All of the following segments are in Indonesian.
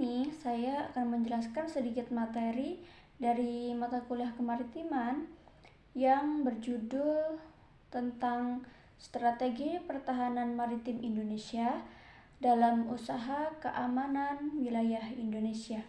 ini saya akan menjelaskan sedikit materi dari mata kuliah kemaritiman yang berjudul tentang strategi pertahanan maritim Indonesia dalam usaha keamanan wilayah Indonesia.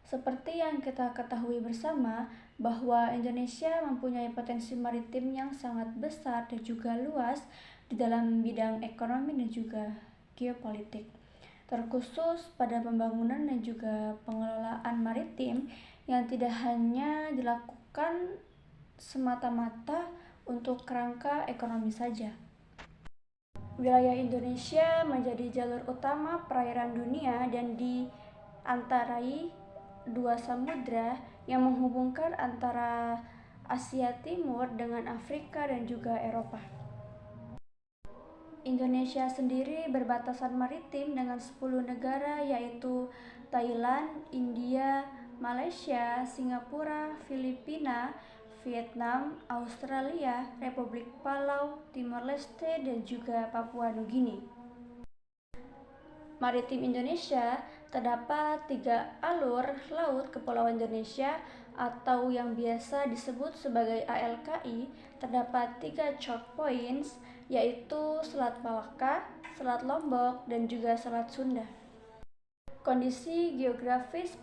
Seperti yang kita ketahui bersama bahwa Indonesia mempunyai potensi maritim yang sangat besar dan juga luas di dalam bidang ekonomi dan juga geopolitik, terkhusus pada pembangunan dan juga pengelolaan maritim yang tidak hanya dilakukan semata-mata untuk kerangka ekonomi saja. Wilayah Indonesia menjadi jalur utama perairan dunia dan diantarai dua samudra yang menghubungkan antara Asia Timur dengan Afrika dan juga Eropa. Indonesia sendiri berbatasan maritim dengan 10 negara yaitu Thailand, India, Malaysia, Singapura, Filipina, Vietnam, Australia, Republik Palau, Timor Leste, dan juga Papua Nugini. Maritim Indonesia terdapat 3 alur laut Kepulauan Indonesia atau yang biasa disebut sebagai ALKI. Terdapat 3 choke points yaitu Selat Malaka, Selat Lombok, dan juga Selat Sunda. Kondisi geografis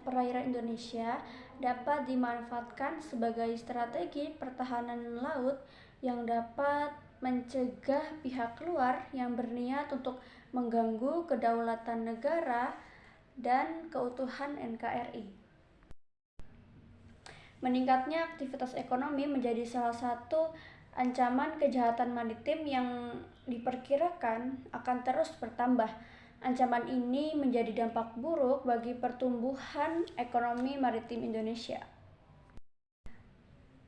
perairan Indonesia dapat dimanfaatkan sebagai strategi pertahanan laut yang dapat mencegah pihak luar yang berniat untuk mengganggu kedaulatan negara dan keutuhan NKRI. Meningkatnya aktivitas ekonomi menjadi salah satu ancaman kejahatan maritim yang diperkirakan akan terus bertambah. Ancaman ini menjadi dampak buruk bagi pertumbuhan ekonomi maritim Indonesia.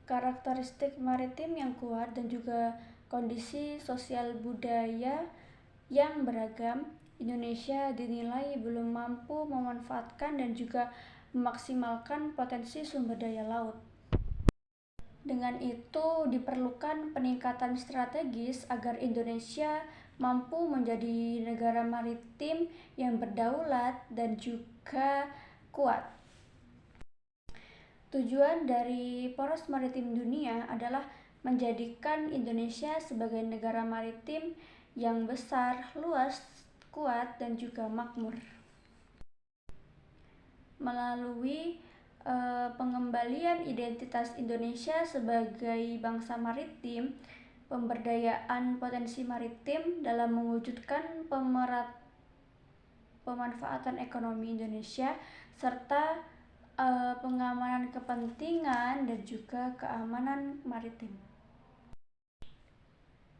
Karakteristik maritim yang kuat dan juga kondisi sosial budaya yang beragam, Indonesia dinilai belum mampu memanfaatkan dan juga memaksimalkan potensi sumber daya laut. Dengan itu, diperlukan peningkatan strategis agar Indonesia mampu menjadi negara maritim yang berdaulat dan juga kuat. Tujuan dari Poros Maritim Dunia adalah menjadikan Indonesia sebagai negara maritim yang besar, luas, kuat, dan juga makmur. Melalui pengembalian identitas Indonesia sebagai bangsa maritim, pemberdayaan potensi maritim dalam mewujudkan pemanfaatan ekonomi Indonesia, serta pengamanan kepentingan dan juga keamanan maritim.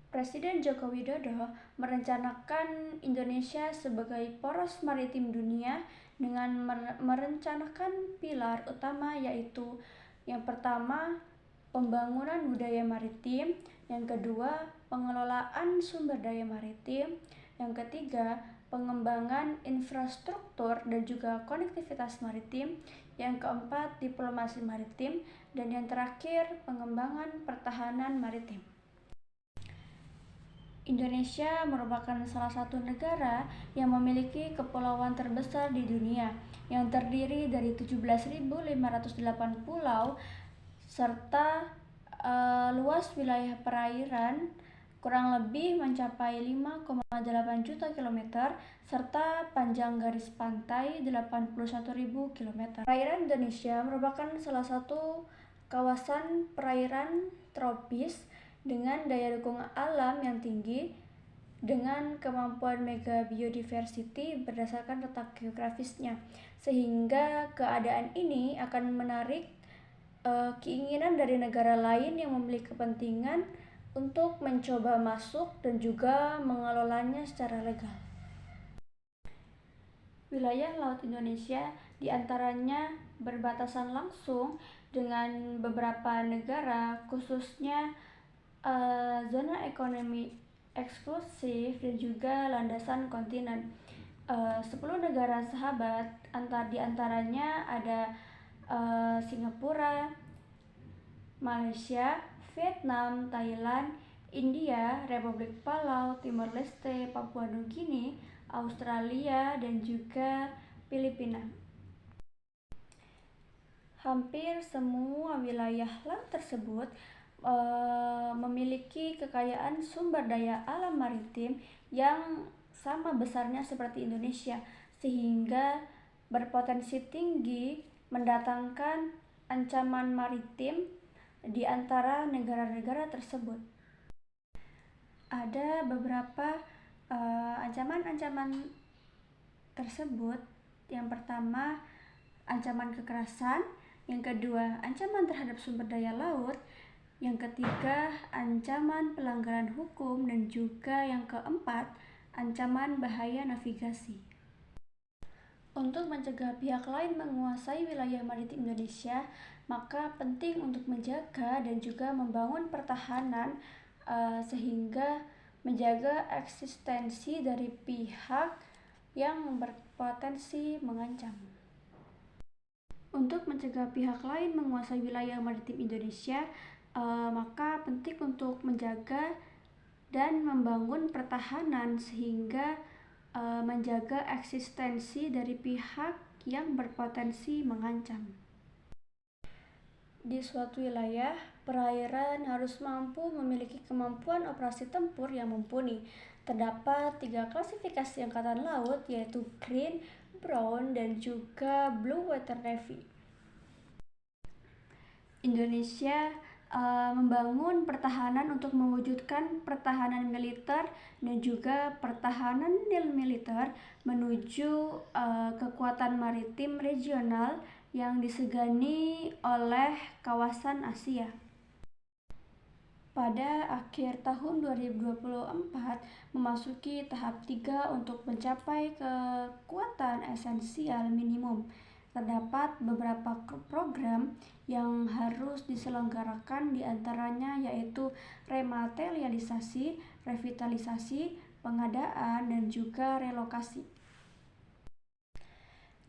Presiden Joko Widodo merencanakan Indonesia sebagai poros maritim dunia dengan merencanakan pilar utama yaitu yang pertama, pembangunan budaya maritim, yang kedua, pengelolaan sumber daya maritim, yang ketiga, pengembangan infrastruktur dan juga konektivitas maritim, yang keempat, diplomasi maritim, dan yang terakhir, pengembangan pertahanan maritim. Indonesia merupakan salah satu negara yang memiliki kepulauan terbesar di dunia yang terdiri dari 17.508 pulau serta luas wilayah perairan kurang lebih mencapai 5,8 juta kilometer serta panjang garis pantai 81.000 kilometer. Perairan Indonesia merupakan salah satu kawasan perairan tropis dengan daya dukung alam yang tinggi dengan kemampuan mega biodiversity berdasarkan letak geografisnya, sehingga keadaan ini akan menarik keinginan dari negara lain yang memiliki kepentingan untuk mencoba masuk dan juga mengelolanya secara legal. Wilayah laut Indonesia diantaranya berbatasan langsung dengan beberapa negara, khususnya zona ekonomi eksklusif dan juga landasan kontinen. 10 negara sahabat diantaranya ada Singapura, Malaysia, Vietnam, Thailand, India, Republik Palau, Timor Leste, Papua Nugini, Australia, dan juga Filipina. Hampir semua wilayah laut tersebut memiliki kekayaan sumber daya alam maritim yang sama besarnya seperti Indonesia, sehingga berpotensi tinggi mendatangkan ancaman maritim di antara negara-negara tersebut. Ada beberapa ancaman-ancaman tersebut. Yang pertama, ancaman kekerasan. Yang kedua, ancaman terhadap sumber daya laut. Yang ketiga, ancaman pelanggaran hukum. Dan juga yang keempat, ancaman bahaya navigasi. Untuk mencegah pihak lain menguasai wilayah maritim Indonesia, maka penting untuk menjaga dan juga membangun pertahanan sehingga menjaga eksistensi dari pihak yang berpotensi mengancam. Untuk mencegah pihak lain menguasai wilayah maritim Indonesia, maka penting untuk menjaga dan membangun pertahanan sehingga menjaga eksistensi dari pihak yang berpotensi mengancam. Di suatu wilayah, perairan harus mampu memiliki kemampuan operasi tempur yang mumpuni. Terdapat 3 klasifikasi angkatan laut, yaitu Green, Brown, dan juga Blue Water Navy. Indonesia membangun pertahanan untuk mewujudkan pertahanan militer dan juga pertahanan nilmiliter menuju kekuatan maritim regional yang disegani oleh kawasan Asia. Pada akhir tahun 2024 memasuki tahap 3 untuk mencapai kekuatan esensial minimum. Terdapat beberapa program yang harus diselenggarakan, diantaranya yaitu rematerialisasi, revitalisasi, pengadaan, dan juga relokasi.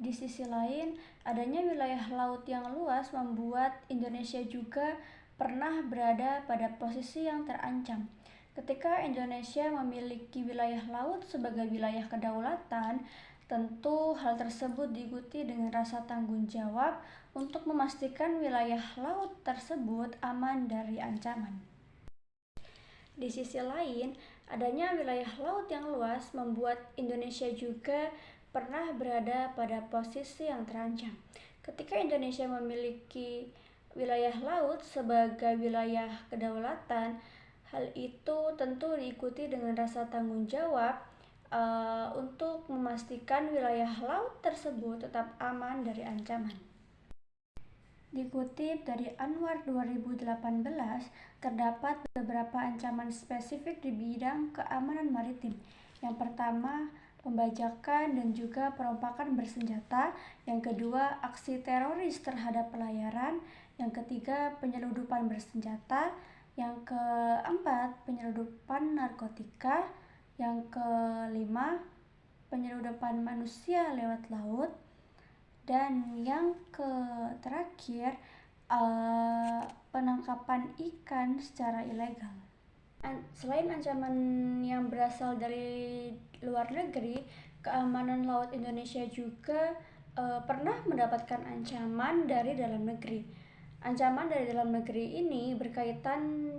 Di sisi lain, adanya wilayah laut yang luas membuat Indonesia juga pernah berada pada posisi yang terancam. Ketika Indonesia memiliki wilayah laut sebagai wilayah kedaulatan, tentu hal tersebut diikuti dengan rasa tanggung jawab untuk memastikan wilayah laut tersebut aman dari ancaman. Di sisi lain, adanya wilayah laut yang luas membuat Indonesia juga pernah berada pada posisi yang terancam. Ketika Indonesia memiliki wilayah laut sebagai wilayah kedaulatan, hal itu tentu diikuti dengan rasa tanggung jawab untuk memastikan wilayah laut tersebut tetap aman dari ancaman. Dikutip dari Anwar 2018, terdapat beberapa ancaman spesifik di bidang keamanan maritim. Yang pertama, pembajakan dan juga perompakan bersenjata. Yang kedua, aksi teroris terhadap pelayaran. Yang ketiga, penyeludupan bersenjata. Yang keempat, penyeludupan narkotika. Yang kelima, penyeludupan manusia lewat laut. Dan yang terakhir, penangkapan ikan secara ilegal. Selain ancaman yang berasal dari luar negeri, keamanan laut Indonesia juga pernah mendapatkan ancaman dari dalam negeri. Ancaman dari dalam negeri ini berkaitan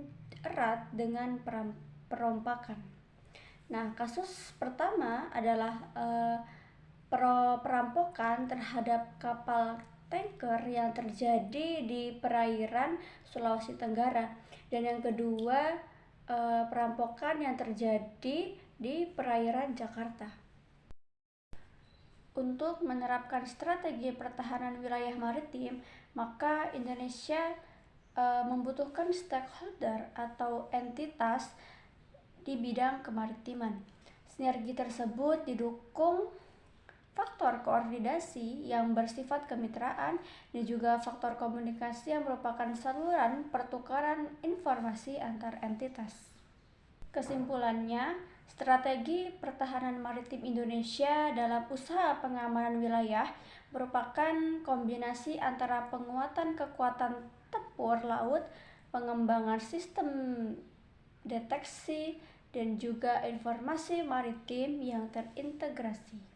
erat dengan perompakan. Nah, kasus pertama adalah perampokan terhadap kapal tanker yang terjadi di perairan Sulawesi Tenggara. Dan yang kedua, perampokan yang terjadi di perairan Jakarta. Untuk menerapkan strategi pertahanan wilayah maritim, maka Indonesia membutuhkan stakeholder atau entitas di bidang kemaritiman. Sinergi tersebut didukung faktor koordinasi yang bersifat kemitraan dan juga faktor komunikasi yang merupakan saluran pertukaran informasi antar entitas. Kesimpulannya, strategi pertahanan maritim Indonesia dalam usaha pengamanan wilayah merupakan kombinasi antara penguatan kekuatan tempur laut, pengembangan sistem deteksi, dan juga informasi maritim yang terintegrasi.